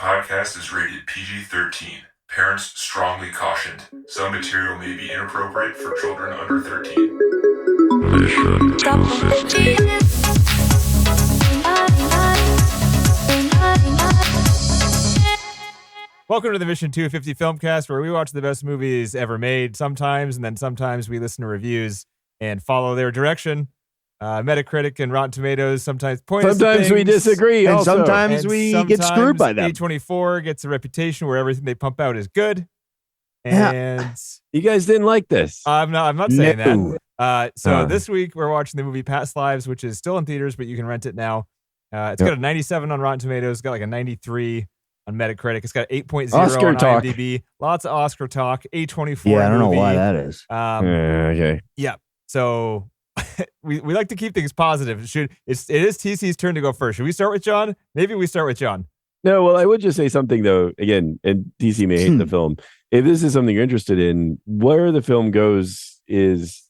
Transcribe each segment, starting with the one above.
podcast is rated PG-13. Parents strongly cautioned. Some material may be inappropriate for children under 13. Mission 250. Welcome to the Mission 250 Filmcast, where we watch the best movies ever made sometimes, and then sometimes we listen to reviews and follow their direction. Metacritic and Rotten Tomatoes sometimes point us to Sometimes we things, disagree, and also. sometimes we get screwed by them. A24 gets a reputation where everything they pump out is good. And You guys didn't like this. I'm not saying No. that. This week we're watching the movie Past Lives, which is still in theaters, but you can rent it now. It's got a 97 on Rotten Tomatoes. It's got like a 93 on Metacritic. It's got 8.0 Oscar on talk. IMDb. Lots of Oscar talk. A24 Yeah, I don't know movie. why that is. Okay. Yeah. So we like to keep things positive. It is TC's turn to go first. Should we start with John? Maybe we start with John. No, well, I would just say something, though, again, and DC may hate the film. If this is something you're interested in, where the film goes is,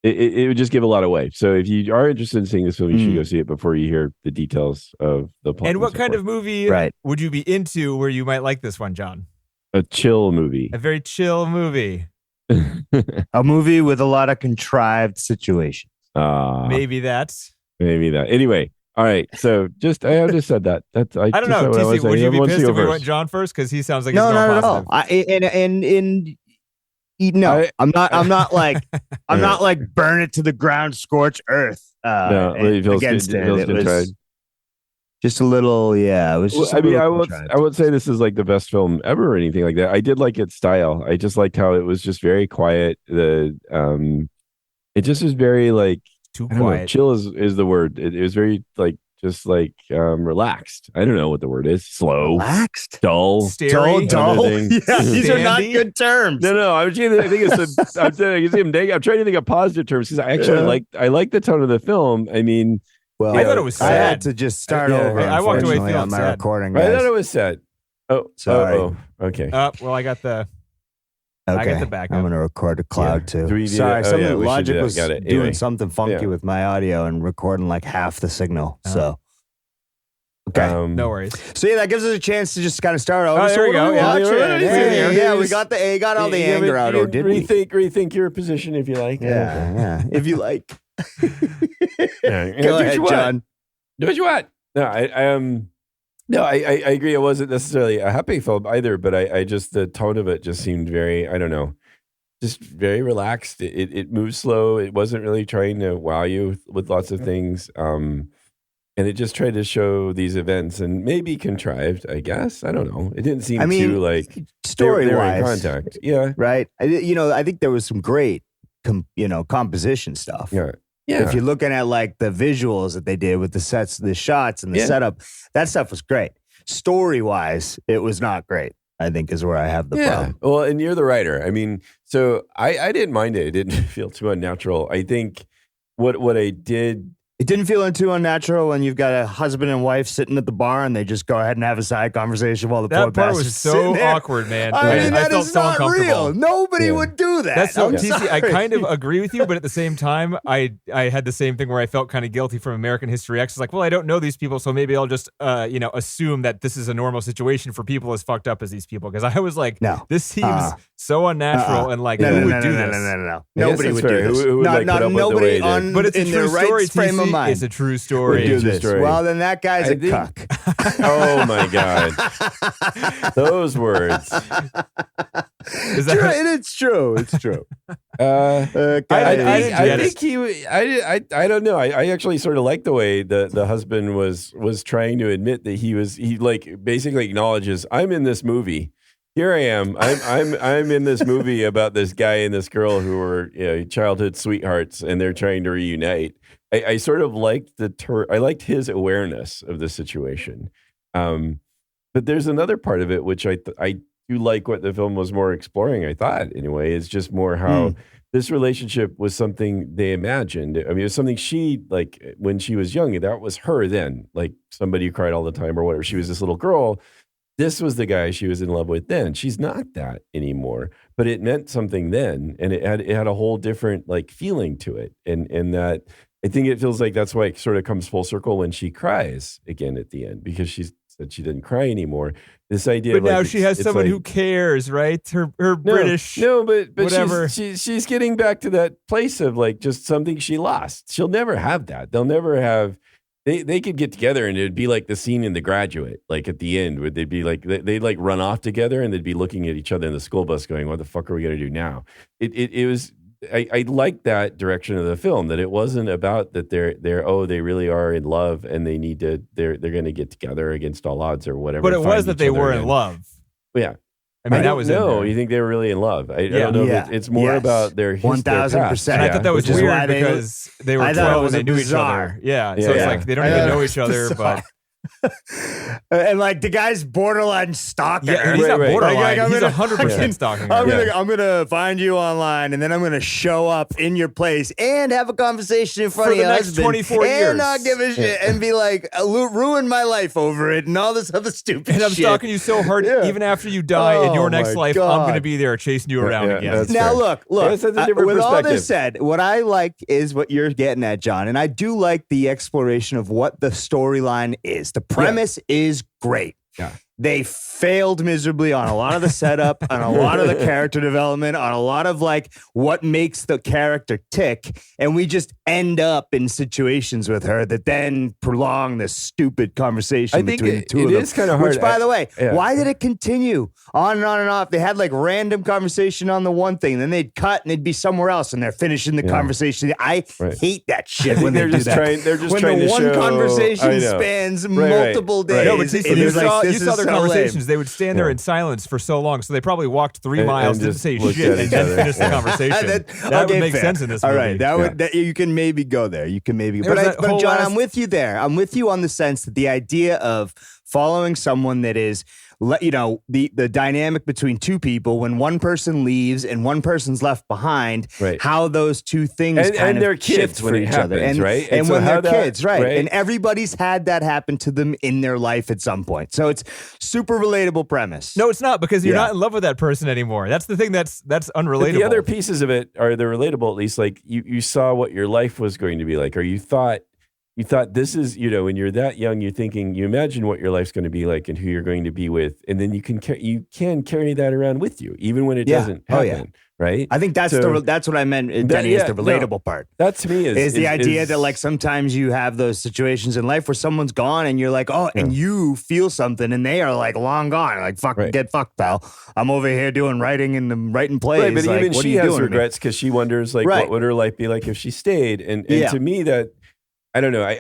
it would just give a lot away. So if you are interested in seeing this film, you should go see it before you hear the details of the plot. And what kind of movie would you be into where you might like this one, John? A chill movie. A very chill movie. A movie with a lot of contrived situations. Maybe that's. Maybe that. Anyway, all right. So I have just said that. I don't know. TC, would you be pissed if we went John first? Because he sounds like he's going positive. No, I'm not like I'm not like burn it to the ground, scorch earth. Against it. It was just a little, It was just. I would say this is like the best film ever or anything like that. I did like its style. I just liked how it was just very quiet. It just was very like too quiet. Chill is the word. It was very like just like relaxed. I don't know what the word is. Slow, relaxed, dull, dull. Yeah, these are not good terms. No. I'm trying to think of positive terms because I actually like the tone of the film. I mean. Well, I thought it was sad. I had to just start over. I walked away feeling on my sad. recording. Guys. I thought it was sad. Oh, sorry. Okay. Well, I got the. Okay. I got the backup. I'm going to record a cloud too. Sorry, Logic was doing something funky with my audio and recording like half the signal. So. Okay. No worries. So that gives us a chance to just kind of start over. There we go. We got all the anger out. Or did we? Rethink your position if you like. Yeah. If you like. Go ahead, John. Do what you want. No, I agree. It wasn't necessarily a happy film either, but I just the tone of it just seemed very, I don't know, just very relaxed. It moved slow. It wasn't really trying to wow you with lots of things. And it just tried to show these events and maybe contrived, I guess. I don't know. It didn't seem too like story-wise. Contact. Yeah. Right. I think there was some great, composition stuff. Yeah. If you're looking at like the visuals that they did with the sets, the shots and the setup, that stuff was great. Story-wise, it was not great, I think is where I have the problem. Well, and you're the writer. I mean, so I didn't mind it. It didn't feel too unnatural. I think what I did. It didn't feel too unnatural when you've got a husband and wife sitting at the bar and they just go ahead and have a side conversation while the poor part bastard's was so sitting there. awkward, man. I mean, that felt is so not real. Nobody would do that. That's so I'm TC. sorry. I kind of agree with you, but at the same time, I had the same thing where I felt kind of guilty from American History X. It's like, well, I don't know these people, so maybe I'll just assume that this is a normal situation for people as fucked up as these people. Because I was like, no, this seems so unnatural and like who would do this? No. Nobody would do this. Who would put up nobody with the way but it's a true story. Frame of mind. It's a true story. Do this. Well, then that guy's a cuck. Oh my god, those words. It's true. It's true. I don't know. I actually sort of like the way the husband was trying to admit that he like basically acknowledges, I'm in this movie. Here I am. I'm in this movie about this guy and this girl who were childhood sweethearts, and they're trying to reunite. I sort of liked I liked his awareness of the situation. But there's another part of it which I do like what the film was more exploring. I thought anyway, is just more how this relationship was something they imagined. I mean, it was something she like when she was young. That was her then, like somebody who cried all the time or whatever. She was this little girl. This was the guy she was in love with then. She's not that anymore, but it meant something then, and it had a whole different like feeling to it, and that I think it feels like that's why it sort of comes full circle when she cries again at the end, because she's that she didn't cry anymore. This idea, but of like, now she has someone like, who cares, right? Her British, but whatever. She's getting back to that place of like just something she lost. She'll never have that. They'll never have. They could get together and it'd be like the scene in The Graduate, like at the end, where they'd be like they'd like run off together and they'd be looking at each other in the school bus, going, "What the fuck are we gonna do now?" It was. I like that direction of the film, that it wasn't about that they really are in love and they need to they're going to get together against all odds or whatever. But it was that they were in love. Yeah. I mean, that was no. You think they were really in love? I don't know. Yeah. It's more about their 1,000%. And I thought that was weird because they were 12 when they knew each other. Yeah. So it's like they don't even know each other, but. And like the guy's borderline stalking her. Yeah, he's not borderline. He's 100% stalking her. I'm gonna find you online, and then I'm gonna show up in your place and have a conversation in front of your husband 24 years, and not give a shit, and be like, ruin my life over it, and all this other stupid shit. And I'm stalking you so hard, even after you die in your next life, God. I'm gonna be there chasing you around again. Now look. That's a different with all perspective. this said, what I like is what you're getting at, John, and I do like the exploration of what the storyline is. The premise is great. Yeah. They failed miserably on a lot of the setup, on a lot of the character development, on a lot of like what makes the character tick. And we just end up in situations with her that then prolong this stupid conversation between the two of them. It is kind of hard. Which, by the way, why did it continue on and on and off? They had like random conversation on the one thing, then they'd cut and they'd be somewhere else, and they're finishing the conversation. I hate that shit when they do that. They're just when trying the to one show, conversation spans multiple days. No, but you saw their conversations. Lame. They would stand there in silence for so long, so they probably walked 3 miles, didn't say shit, and then finished the conversation. that would make sense in this movie. All right, that you can maybe go there. You can maybe, but John, I'm with you there. I'm with you on the sense that the idea of following someone that is, the dynamic between two people when one person leaves and one person's left behind, how those two things and their kids for each other, and when they're kids, and everybody's had that happen to them in their life at some point. So it's super relatable premise. No, it's not, because you're not in love with that person anymore. That's the thing that's unrelatable. But the other pieces of it are the relatable, at least. Like you saw what your life was going to be like, or you thought this is, when you're that young, you're thinking, you imagine what your life's going to be like and who you're going to be with, and then you can carry that around with you, even when it doesn't happen. Right? I think that's what I meant, Denny, is the relatable part. That to me is the idea that like sometimes you have those situations in life where someone's gone and you're like, and you feel something and they are like long gone. Like, get fucked, pal. I'm over here doing writing and writing plays. Right, but like, even she has regrets because she wonders like what would her life be like if she stayed. And to me that, I don't know. I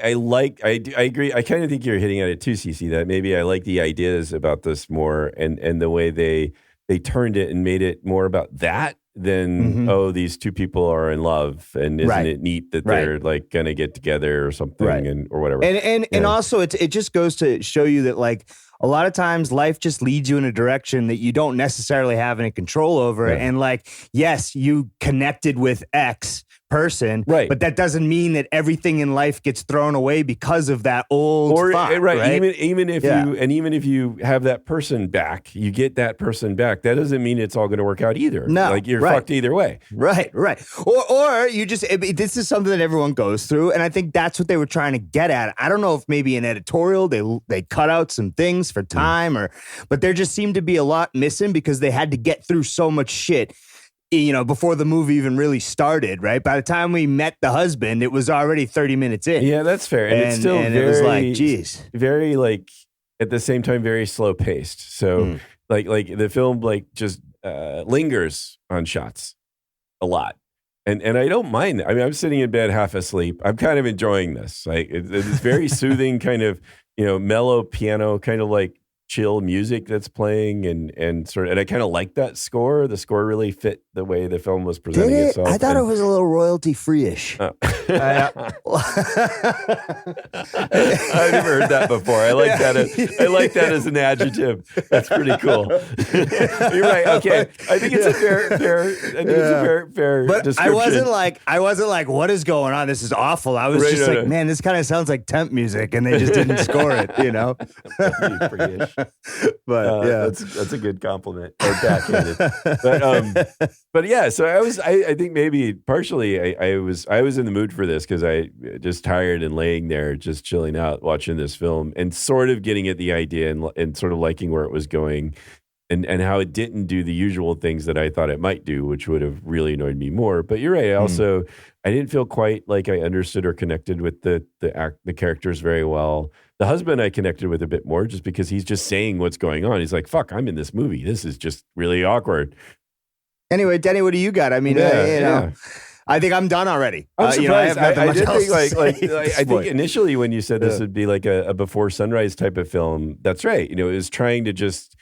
agree. I kind of think you're hitting at it too, Cece, that maybe I like the ideas about this more and the way they turned it and made it more about that than, these two people are in love and isn't it neat that they're like going to get together or something or whatever. And also it just goes to show you that like a lot of times life just leads you in a direction that you don't necessarily have any control over. Yeah. And like, yes, you connected with X person, but that doesn't mean that everything in life gets thrown away because of that old thought, even if you have that person back, you get that person back, that doesn't mean it's all going to work out either. No, like you're fucked either way. Right. Or you just, this is something that everyone goes through, and I think that's what they were trying to get at. I don't know if maybe in editorial they cut out some things for time, but there just seemed to be a lot missing because they had to get through so much shit, before the movie even really started, right? By the time we met the husband, it was already 30 minutes in. Yeah, that's fair. And it's still very, it was like, geez. Very, like, at the same time, very slow paced. So, like the film, like, just lingers on shots a lot. And I don't mind that. I mean, I'm sitting in bed half asleep. I'm kind of enjoying this. Like, it's very soothing, kind of, mellow piano, kind of like chill music that's playing, and I kind of like that score. The score really fit the way the film was presenting itself. I thought it was a little royalty free-ish. I've never heard that before. I like that as an adjective. That's pretty cool. You're right. Okay, I think it's a fair. But description. I wasn't like, what is going on? This is awful. I was man, this kind of sounds like temp music, and they just didn't score it. That'd be free-ish. But yeah, that's a good compliment. Or backhanded. But yeah, so I think maybe partially I was in the mood for this because I just tired and laying there, just chilling out, watching this film and sort of getting at the idea and sort of liking where it was going. And how it didn't do the usual things that I thought it might do, which would have really annoyed me more. But you're right. I didn't feel quite like I understood or connected with the characters very well. The husband I connected with a bit more, just because he's just saying what's going on. He's like, "Fuck, I'm in this movie. This is just really awkward." Anyway, Denny, what do you got? I mean, I think I'm done already. I'm surprised. I did think I I think initially when you said this would be like a Before Sunrise type of film, that's right. It was trying to just.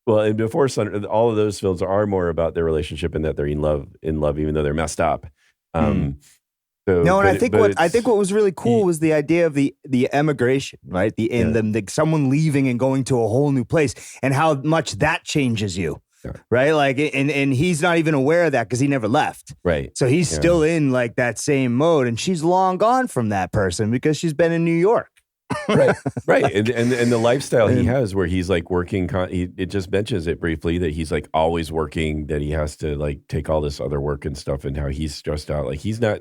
Well, and Before Sun, all of those films are more about their relationship and that they're in love, even though they're messed up. I think what was really cool was the idea of the emigration, right? Someone leaving and going to a whole new place, and how much that changes you, right? Like, and he's not even aware of that because he never left, right? So he's still in like that same mode, and she's long gone from that person because she's been in New York. right. And the lifestyle he has where he's like working, it just mentions it briefly that he's like always working, that he has to like take all this other work and stuff, and how he's stressed out. Like it's not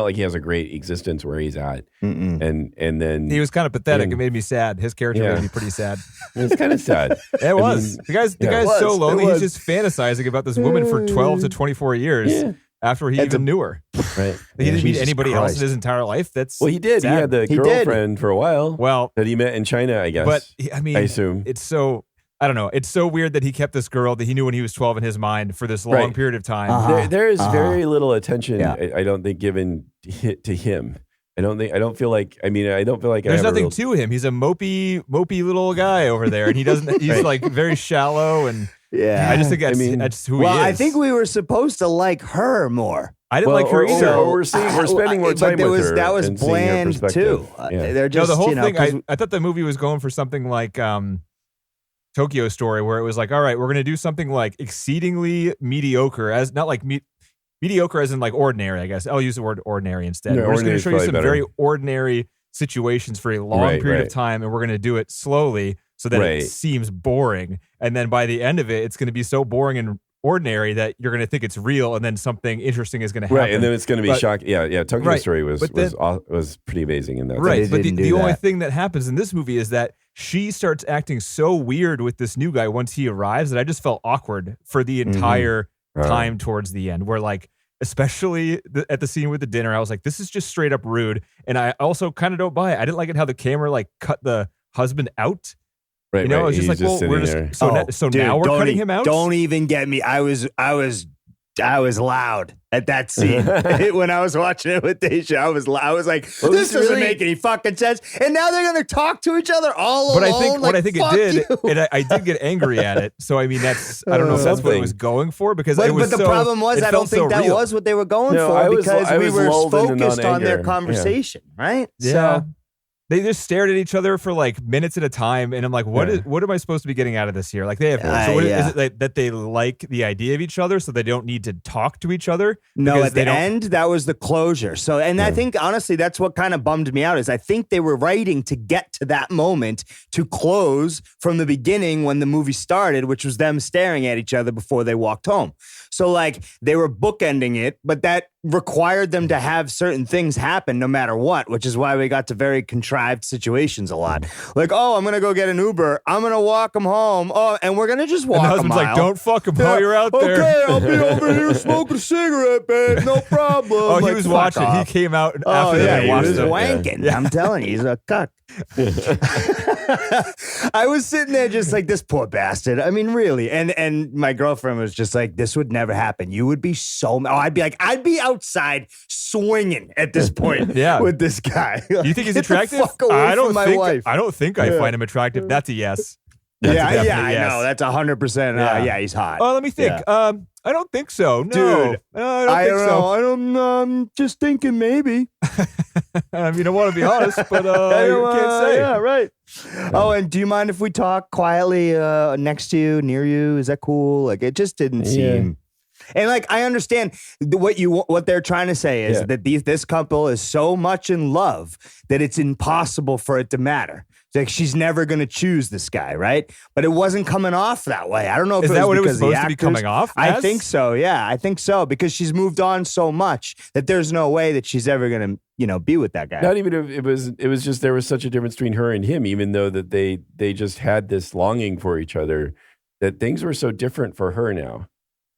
like he has a great existence where he's at. And then he was kind of pathetic. It made me sad. His character made me pretty sad. It's kind of sad. It was. The guy's so lonely. He's just fantasizing about this woman for 12 to 24 years. Yeah. After he even knew her. Right. He didn't meet anybody else in his entire life. He did. Sad. He had the girlfriend for a while. Well, that he met in China, I guess. But I assume it's so. I don't know. It's so weird that he kept this girl that he knew when he was 12 in his mind for this long period of time. There is very little attention. I don't think given to him. I don't feel like. There's nothing to him. He's a mopey little guy over there, and he doesn't. He's like very shallow and. Yeah, I just think that's who he is. Well, I think we were supposed to like her more. I didn't like her either. We're spending more time with her. That was bland too. They're just, the whole thing. I thought the movie was going for something like Tokyo Story, where it was like, all right, we're going to do something like exceedingly mediocre, as not like mediocre as in like ordinary. I guess I'll use the word ordinary instead. We're just going to show you some very ordinary situations for a long period of time, and we're going to do it slowly. So that it seems boring. And then by the end of it, it's going to be so boring and ordinary that you're going to think it's real, and then something interesting is going to happen. Right, and then it's going to be shocking. Yeah. Tokyo Story was pretty amazing in that. Right, but the only thing that happens in this movie is that she starts acting so weird with this new guy once he arrives that I just felt awkward for the entire time towards the end, where like, especially at the scene with the dinner, I was like, this is just straight up rude. And I also kind of don't buy it. I didn't like it how the camera like cut the husband out. Right, I was just like, well, we're just now we're cutting him out. Don't even get me. I was loud at that scene when I was watching it with Deja. I was like, this doesn't make any fucking sense. And now they're going to talk to each other all alone. But I think what I think it did, and I did get angry at it. So I mean, I don't know if that's what it was going for, because it was. But the problem was, I don't think that was what they were going for, because we were focused on their conversation, right? Yeah. So. They just stared at each other for like minutes at a time, and I'm like, what am I supposed to be getting out of this here? Like, they have is it that they like the idea of each other, so they don't need to talk to each other? No, at the end, that was the closure. So, and I think honestly, that's what kind of bummed me out, is I think they were writing to get to that moment to close from the beginning when the movie started, which was them staring at each other before they walked home. So like they were bookending it, but that required them to have certain things happen no matter what, which is why we got to very contrived situations a lot. Like, oh, I'm going to go get an Uber. I'm going to walk him home. Oh, and we're going to just walk a mile. And the husband's like, don't fuck him while you're out there. Okay, I'll be over here smoking a cigarette, babe. No problem. Oh, he was watching. He came out after that. He was wanking. Yeah. I'm telling you, he's a cuck. I was sitting there just like, this poor bastard. I mean, really. And my girlfriend was just like, this would never happen. You would be so I'd be outside swinging at this point with this guy. Do you think he's attractive? I don't think I find him attractive. That's a yes. I know. That's 100%. He's hot. Oh, let me think. Yeah. I don't think so. No. Dude, I don't think so. I don't. I'm just thinking maybe. I mean, I want to be honest, but I can't say. Yeah, right. Oh, and do you mind if we talk quietly next to you, near you? Is that cool? Like, it just didn't seem. And like, I understand what they're trying to say is that this couple is so much in love that it's impossible for it to matter. It's like she's never going to choose this guy, right? But it wasn't coming off that way. I don't know if Is it that was what it was because the supposed to be actors- coming off I as? think so. Yeah, I think so because she's moved on so much that there's no way that she's ever going to, be with that guy. Not even if it was just there was such a difference between her and him, even though that they just had this longing for each other, that things were so different for her now.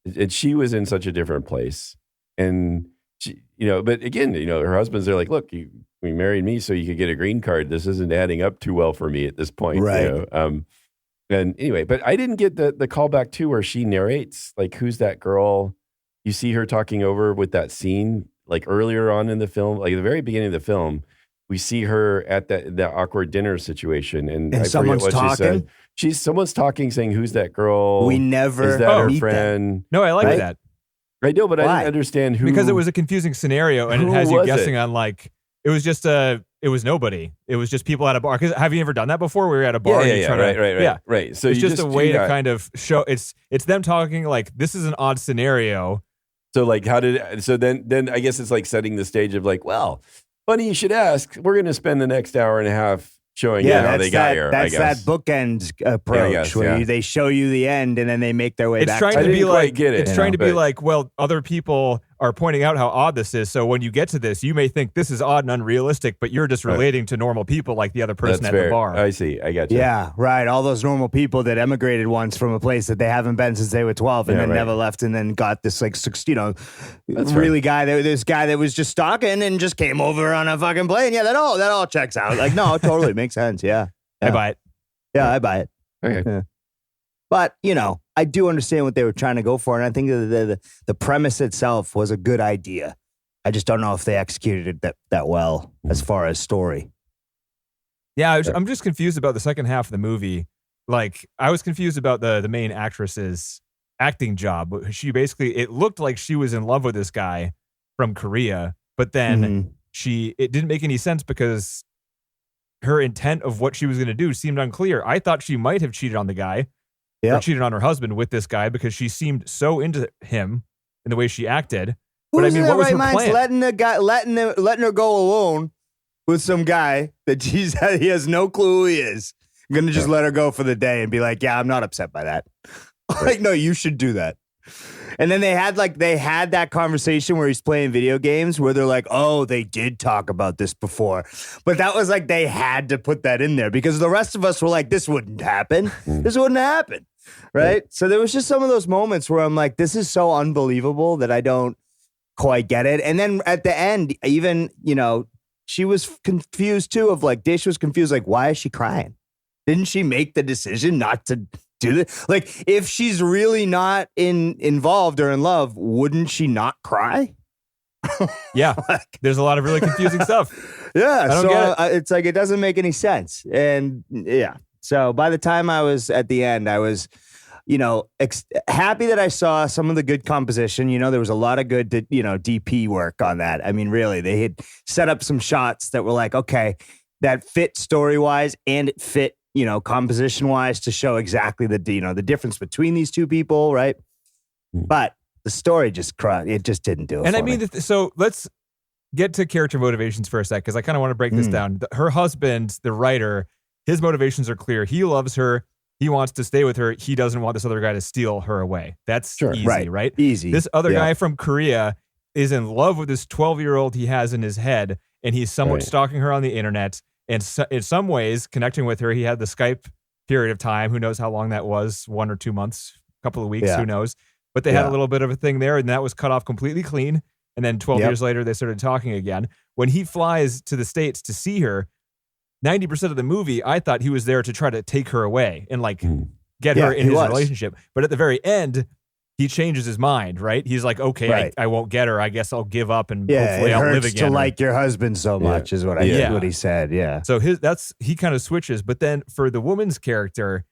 And she was in such a different place. And she, but again, her husband's there like, look, you married me so you could get a green card. This isn't adding up too well for me at this point. Right. And anyway, but I didn't get the callback too where she narrates, like, who's that girl? You see her talking over with that scene, like earlier on in the film, like at the very beginning of the film, we see her at that awkward dinner situation. And I someone's forget what talking? she said. Someone's talking saying, who's that girl? We never Is that her meet them. friend? No, I like Right? that I know, but I Why? didn't understand who. because it was a confusing scenario and it Who has you was guessing it? on like it was just it was nobody. It was just people at a bar. Because have you ever done that before? Where you're at a bar and you're trying to right. So it's you just a way to kind of show it's them talking like this is an odd scenario. So like, then I guess it's like setting the stage of like, well, funny you should ask. We're going to spend the next hour and a half showing you how they got here. That's I guess. that bookend approach guess, where yeah. they show you the end and then they make their way It's back. trying I to didn't be quite like get it, it's you trying know, to be but- like, well, other people are pointing out how odd this is. So when you get to this, you may think this is odd and unrealistic, but you're just relating to normal people like the other person That's at fair. the bar. I see. I got you. Yeah, right. All those normal people that emigrated once from a place that they haven't been since they were 12 and Yeah, then right. never left and then got this like, That's really this guy that was just stalking and just came over on a fucking plane. Yeah, that all checks out. Like, no, it totally makes sense. Yeah. I buy it. Yeah, I buy it. Okay. Yeah. But, I do understand what they were trying to go for. And I think the premise itself was a good idea. I just don't know if they executed it that well as far as story. Yeah, I'm just confused about the second half of the movie. Like, I was confused about the main actress's acting job. She basically, it looked like she was in love with this guy from Korea, but then it didn't make any sense because her intent of what she was going to do seemed unclear. I thought she might have cheated on the guy or cheated on her husband with this guy because she seemed so into him in the way she acted. But I Who's mean, in what was their her right minds plan? letting her go alone with some guy that he has no clue who he is. I'm gonna just let her go for the day and be like, yeah, I'm not upset by that. Like, no, you should do that. And then they had that conversation where he's playing video games where they're like, oh, they did talk about this before. But that was like they had to put that in there because the rest of us were like, this wouldn't happen. This wouldn't happen. Right? So there was just some of those moments where I'm like, this is so unbelievable that I don't quite get it. And then at the end, even, she was confused too of like, Dish was confused, like, why is she crying? Didn't she make the decision not to do this? Like, if she's really not involved or in love, wouldn't she not cry? Yeah, there's a lot of really confusing stuff. Yeah, I don't so get it. It's like it doesn't make any sense. And yeah, so by the time I was at the end, I was, happy that I saw some of the good composition. There was a lot of good, DP work on that. I mean, really, they had set up some shots that were like, okay, that fit story wise and it fit, composition wise to show exactly the difference between these two people, right? But the story it just didn't do it. And for I mean, me. so let's get to character motivations for a sec, because I kind of want to break this down. Her husband, the writer, his motivations are clear. He loves her. He wants to stay with her. He doesn't want this other guy to steal her away. That's easy, right? Easy. This other guy from Korea is in love with this 12-year-old he has in his head, and he's somewhat stalking her on the internet. And in some ways, connecting with her, he had the Skype period of time. Who knows how long that was? 1 or 2 months, a couple of weeks, who knows? But they had a little bit of a thing there, and that was cut off completely clean. And then 12 years later, they started talking again. When he flies to the States to see her, 90% of the movie, I thought he was there to try to take her away and like get her in his relationship. But at the very end, he changes his mind, right? He's like, okay, I won't get her. I guess I'll give up and hopefully I'll live again. To like your husband so much is what what he said. Yeah. So he kind of switches. But then for the woman's character,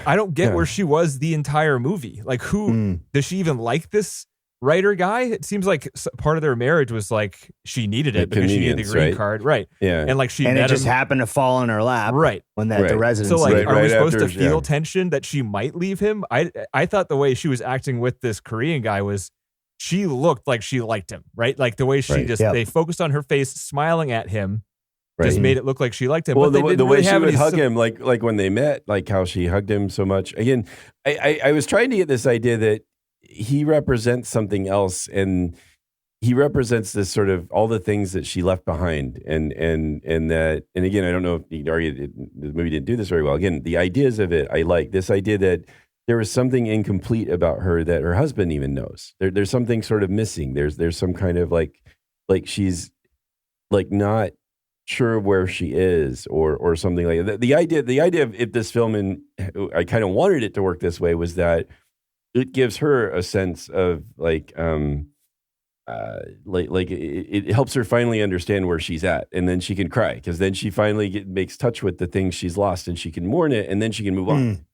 I don't get where she was the entire movie. Like, who does she even like this writer guy. It seems like part of their marriage was like she needed it because she needed the green card, right? Yeah, and like she and met it just him, happened to fall in her lap, right? When that the residence. So like, are we supposed after, to feel tension that she might leave him? I thought the way she was acting with this Korean guy was she looked like she liked him, right? Like the way she they focused on her face, smiling at him. Just made it look like she liked him. Well, but the way she would hug him, like when they met, like how she hugged him so much. Again, I was trying to get this idea that he represents something else, and he represents this sort of all the things that she left behind, and that, and again, I don't know if you could argue that the movie didn't do this very well. Again, the ideas of it, I like this idea that there was something incomplete about her that her husband even knows. There's something sort of missing. There's some kind of like she's like not sure where she is or something like that. The idea of it, this film, and I kind of wanted it to work this way, was that it gives her a sense of it helps her finally understand where she's at, and then she can cry because then she finally makes touch with the things she's lost, and she can mourn it, and then she can move on.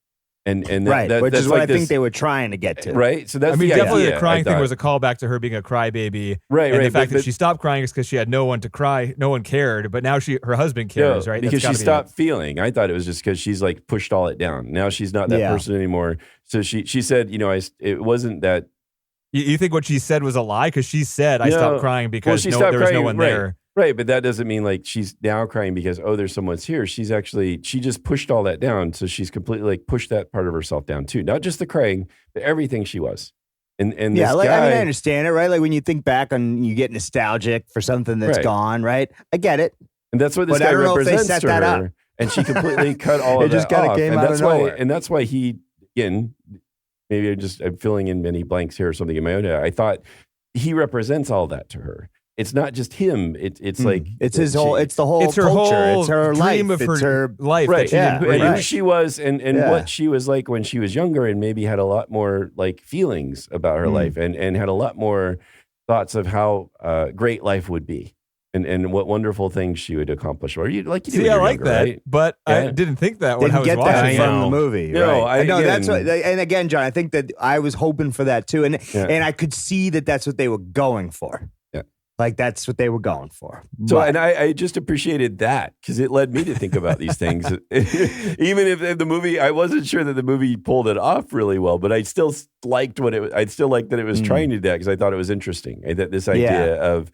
And which that's is what like I think they were trying to get to. Right. So that's definitely idea, the crying thing was a callback to her being a crybaby. Right. And the fact that she stopped crying is because she had no one to cry, no one cared. But now her husband cares, right? Because she stopped feeling. I thought it was just because she's like pushed all it down. Now she's not that person anymore. So she said, it wasn't that. You think what she said was a lie? Because she said, I stopped crying because there was no one there. Right, but that doesn't mean like she's now crying because, there's someone's here. She just pushed all that down. So she's completely like pushed that part of herself down too. Not just the crying, but everything she was. And this guy, I understand it, right? Like when you think back on, you get nostalgic for something that's gone, right? I get it. And that's what this guy represents to her. And she completely cut all of that just kind of came out of nowhere. And that's why he, again, maybe I'm filling in many blanks here or something in my own head. I thought he represents all that to her. It's not just him. It's like it's his whole. It's the whole. It's her culture. whole it's her dream life. of her life. Right. And who she was, and what she was like when she was younger, and maybe had a lot more like feelings about her life, and had a lot more thoughts of how great life would be, and what wonderful things she would accomplish. Or you do when you're I like younger, that, right? but I didn't think that when I was watching that from the movie. No, right? That's what. And again, John, I think that I was hoping for that too, and I could see that that's what they were going for. Like that's what they were going for. So, and I just appreciated that because it led me to think about these things. Even if the movie, I wasn't sure that the movie pulled it off really well, but I still liked I'd still like that it was trying to do that because I thought it was interesting. That this idea of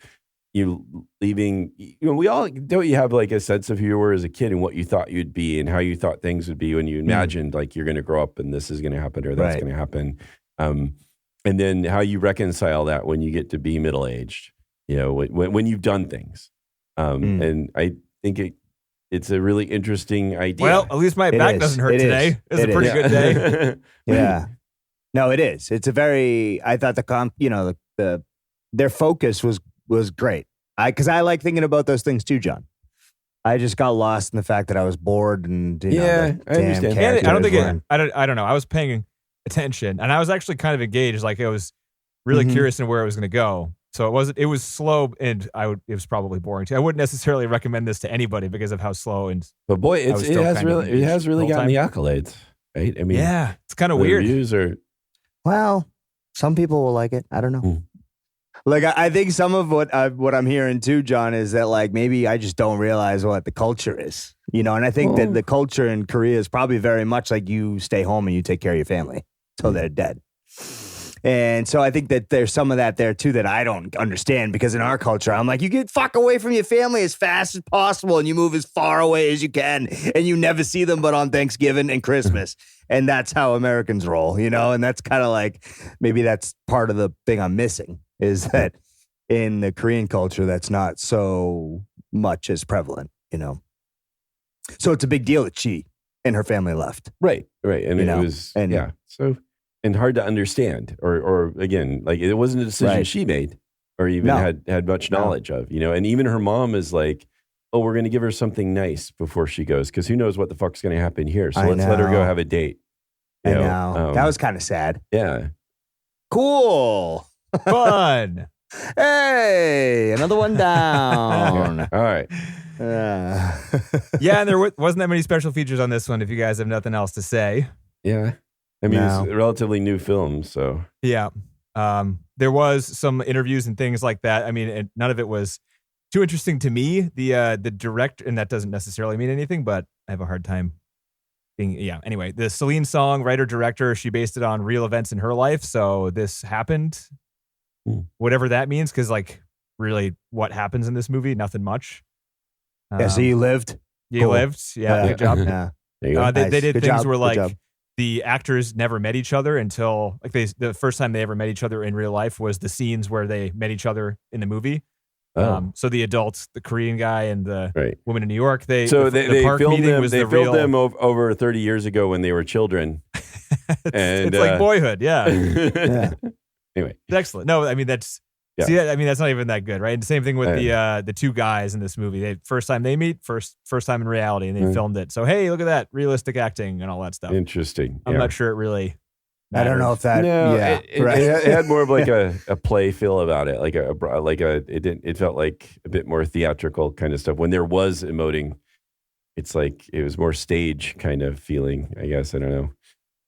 you leaving, we all, don't you have like a sense of who you were as a kid and what you thought you'd be and how you thought things would be when you imagined like you're going to grow up and this is going to happen or that's going to happen. And then how you reconcile that when you get to be middle-aged. When you've done things, and I think it's a really interesting idea. Well, at least my back doesn't hurt today. It's a pretty good day. Yeah, no, it is. It's a very. I thought their focus was great. Because I like thinking about those things too, John. I just got lost in the fact that I was bored and I understand. I don't think I don't know. I was paying attention, and I was actually kind of engaged. Like I was really curious in where it was going to go. So it was slow, and it was probably boring too. I wouldn't necessarily recommend this to anybody because of how slow and. But boy, it has really gotten the accolades, right? I mean, yeah, it's kind of weird. Reviews are. Well, some people will like it. I don't know. Like I think some of what I'm hearing too, John, is that like maybe I just don't realize what the culture is, And I think that the culture in Korea is probably very much like you stay home and you take care of your family till they're dead. And so I think that there's some of that there too that I don't understand because in our culture, I'm like, you get fuck away from your family as fast as possible and you move as far away as you can and you never see them but on Thanksgiving and Christmas. And that's how Americans roll, And that's kind of like, maybe that's part of the thing I'm missing is that in the Korean culture, that's not so much as prevalent, So it's a big deal that she and her family left. Right. And it was, so... And hard to understand, or again, like it wasn't a decision she made, or even had much knowledge of, And even her mom is like, "Oh, we're going to give her something nice before she goes, because who knows what the fuck's going to happen here? So let's let her go have a date." I know that was kind of sad. Yeah, cool, fun. Hey, another one down. All right. Yeah, and there wasn't that many special features on this one. If you guys have nothing else to say, yeah. I mean, it's a relatively new film, so. Yeah. There was some interviews and things like that. I mean, and none of it was too interesting to me. The director, and that doesn't necessarily mean anything, but I have a hard time anyway, the Celine Song, writer director, she based it on real events in her life. So this happened, whatever that means, because like really what happens in this movie, nothing much. So you lived? You lived. Yeah, good job. Yeah. They did Good things job, where good like job. the actors never met each other until like the first time they ever met each other in real life was the scenes where they met each other in the movie. So the adults, the Korean guy and the woman in New York, the park filmed meeting them. was They the filmed real. them over 30 years ago when they were children. It's like Boyhood, yeah. Yeah. Anyway, It's excellent. No, I mean that's that's not even that good, right? And the same thing with the two guys in this movie. First time they meet, first time in reality, and they filmed it. So hey, look at that realistic acting and all that stuff. Interesting. I'm not sure it really. I don't know if that. No, yeah, it had more of like a play feel about it, it felt like a bit more theatrical kind of stuff. When there was emoting, it's like it was more stage kind of feeling. I guess I don't know.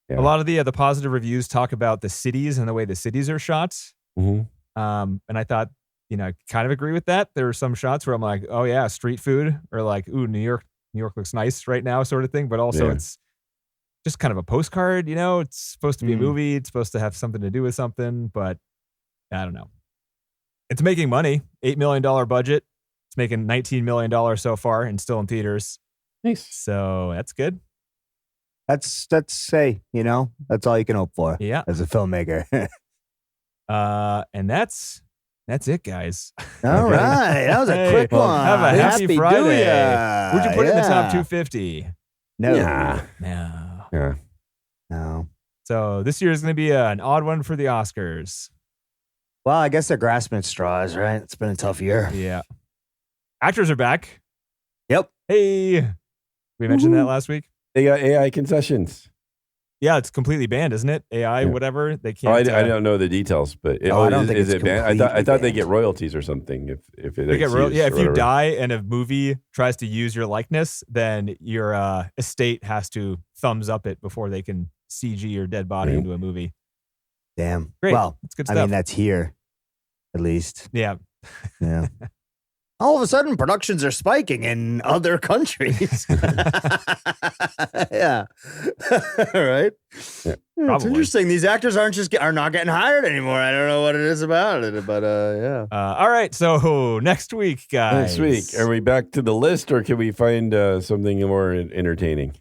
Yeah. A lot of the positive reviews talk about the cities and the way the cities are shot. Mm-hmm. And I thought, I kind of agree with that. There were some shots where I'm like, oh yeah, street food, or like, ooh, New York looks nice right now, sort of thing. But also it's just kind of a postcard, it's supposed to be a movie. It's supposed to have something to do with something, but I don't know. It's making money, $8 million budget. It's making $19 million so far and still in theaters. Nice. So that's good. That's that's all you can hope for. Yeah. As a filmmaker. And that's it, guys. All right. That was a quick one. Have a happy Friday. Do-ya. Would you put it in the top 250? No. Yeah. No. So this year is going to be an odd one for the Oscars. Well, I guess they're grasping at straws, right? It's been a tough year. Yeah. Actors are back. Yep. Hey. We mentioned that last week. They got AI concessions. Yeah, it's completely banned, isn't it? AI, whatever. They can't. I don't know the details, but I don't think is it's it banned? I thought they completely get royalties or something if They get if you die and a movie tries to use your likeness, then your estate has to thumbs up it before they can CG your dead body into a movie. Damn. Great. Well, it's good stuff. I mean, that's here, at least. Yeah. Yeah. All of a sudden, productions are spiking in other countries. Yeah. Right? Yeah, it's interesting. These actors are not getting hired anymore. I don't know what it is about it, but yeah. All right. So next week, guys. Next week, are we back to the list, or can we find something more entertaining?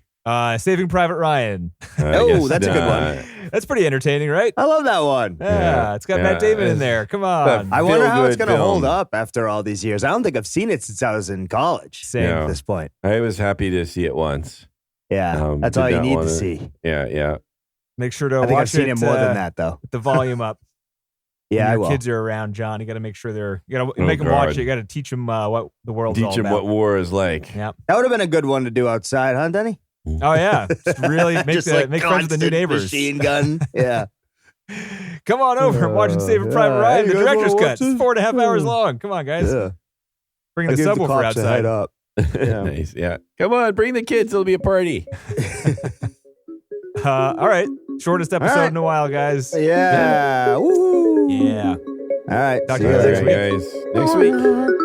Saving Private Ryan. Oh, that's a good one. That's pretty entertaining, right? I love that one. Yeah, it's got Matt Damon in there. Come on. I wonder how it's feel-good going to hold film. up after all these years. I don't think I've seen it since I was in college. Same. Yeah. At this point. I was happy to see it once. Yeah, that's did all you not need to wanna- see. Yeah. Make sure to I think watch I've seen it more than that, though. With the volume up. Yeah, when I your will. kids are around, John. You got to make sure you got to Oh, make them watch God. it. You got to teach them what the world's all Teach them about. what war is like. Yeah. That would have been a good one to do outside, huh, Denny? Oh yeah. Just really make Just like make friends with the new constant neighbors. Machine gun. Yeah. Come on over and watch Saving Private Ryan. hey, The you guys director's wanna cut. watch It's this? 4.5 hours long. Come on, guys. Yeah. Bring I'll the give subwoofer cops a outside. head up. Yeah. Nice. Yeah. Come on, bring the kids. It'll be a party. All right. Shortest episode right. in a while, guys. Yeah. Woo. Yeah. All right. Talk See to you you All next right, later. week. guys. Next week.